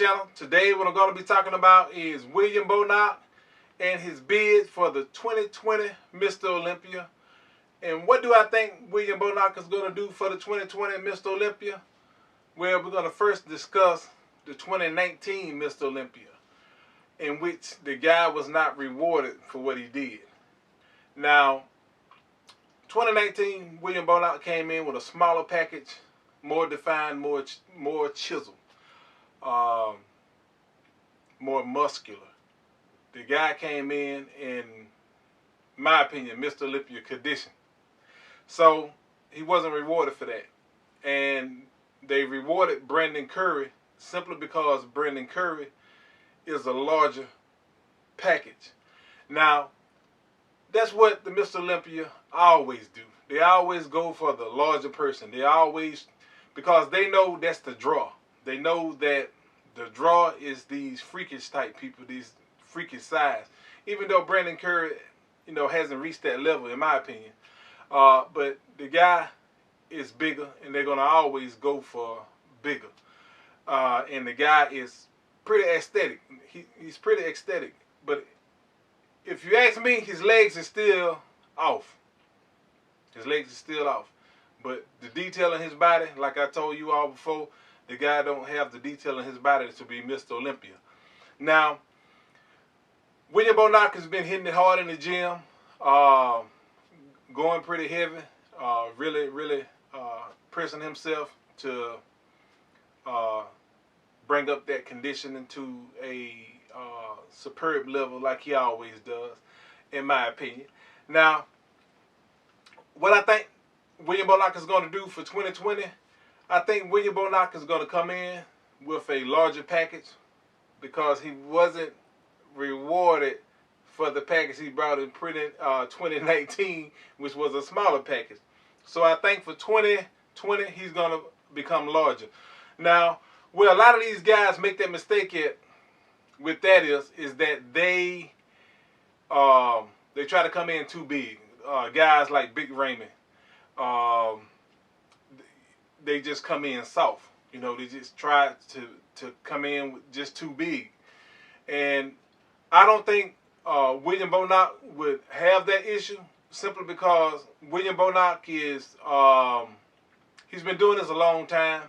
channel. Today what I'm going to be talking about is William Bonac and his bid for the 2020 Mr. Olympia. And what do I think William Bonac is going to do for the 2020 Mr. Olympia? Well, we're going to first discuss the 2019 Mr. Olympia, in which the guy was not rewarded for what he did. Now, 2019 William Bonac came in with a smaller package, more defined, more chiseled, more muscular. The guy came in my opinion, Mr. Olympia condition. So he wasn't rewarded for that. And they rewarded Brandon Curry simply because Brandon Curry is a larger package. Now, that's what the Mr. Olympia always do. They always go for the larger person. They always, because they know that's the draw. They know that the draw is these freakish type people, these freakish size. Even though Brandon Curry, hasn't reached that level, in my opinion. But the guy is bigger, and they're going to always go for bigger. And the guy is pretty aesthetic. He's pretty aesthetic. But if you ask me, his legs are still off. His legs are still off. But the detail in his body, like I told you all before, the guy don't have the detail in his body to be Mr. Olympia. Now, William Bonac has been hitting it hard in the gym, going pretty heavy, really pressing himself to bring up that conditioning to a superb level like he always does, in my opinion. Now, what I think William Bonac is going to do for 2020, I think William Bonac is going to come in with a larger package because he wasn't rewarded for the package he brought in 2019, which was a smaller package. So I think for 2020, he's going to become larger. Now, where a lot of these guys make that mistake with that is that they try to come in too big. Guys like Big Raymond, they just come in soft. They just try to come in just too big. And I don't think William Bonac would have that issue, simply because William Bonac is, he's been doing this a long time,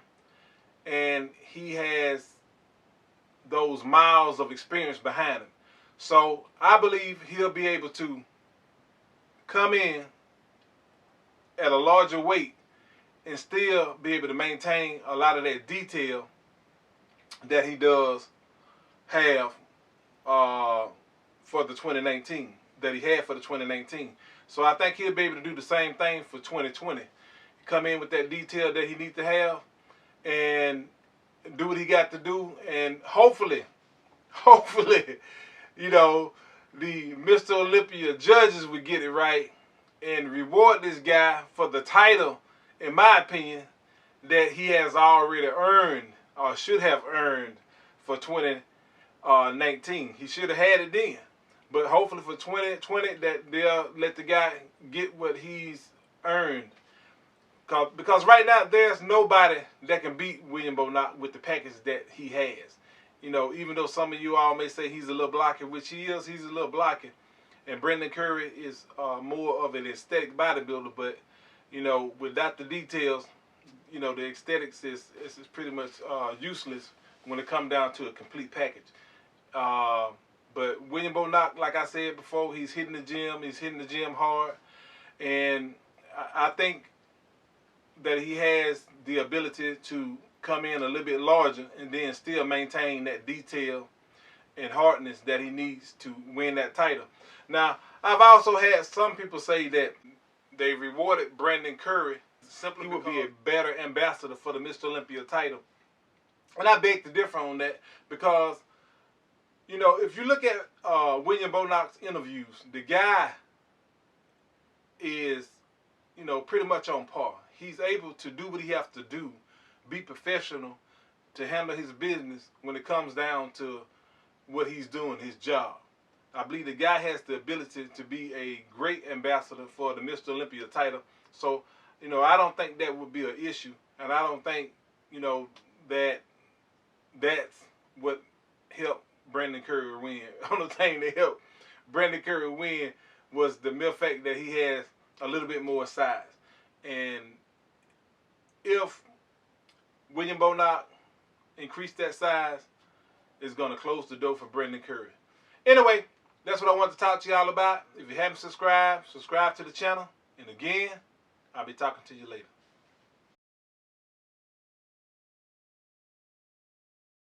and he has those miles of experience behind him. So I believe he'll be able to come in at a larger weight and still be able to maintain a lot of that detail that he does have for the 2019, that he had for the 2019. So I think he'll be able to do the same thing for 2020. Come in with that detail that he needs to have and do what he got to do, and hopefully, the Mr. Olympia judges would get it right and reward this guy for the title, in my opinion, that he has already earned or should have earned for 2019. He should have had it then. But hopefully for 2020 that they'll let the guy get what he's earned. Because right now there's nobody that can beat William Bonac with the package that he has. Even though some of you all may say he's a little blocky, which he is, he's a little blocky. And Brandon Curry is more of an aesthetic bodybuilder, but without the details, the aesthetics is pretty much useless when it comes down to a complete package. But William Bonac, like I said before, he's hitting the gym. He's hitting the gym hard. And I think that he has the ability to come in a little bit larger and then still maintain that detail and hardness that he needs to win that title. Now, I've also had some people say that they rewarded Brandon Curry simply would be a better ambassador for the Mr. Olympia title. And I beg to differ on that because, if you look at William Bonac's interviews, the guy is, pretty much on par. He's able to do what he has to do, be professional, to handle his business when it comes down to what he's doing, his job. I believe the guy has the ability to be a great ambassador for the Mr. Olympia title. So, I don't think that would be an issue. And I don't think, that that's what helped Brandon Curry win. The only thing that helped Brandon Curry win was the mere fact that he has a little bit more size. And if William Bonac increased that size, it's going to close the door for Brandon Curry. Anyway, that's what I want to talk to y'all about. If you haven't subscribed, subscribe to the channel. And again, I'll be talking to you later.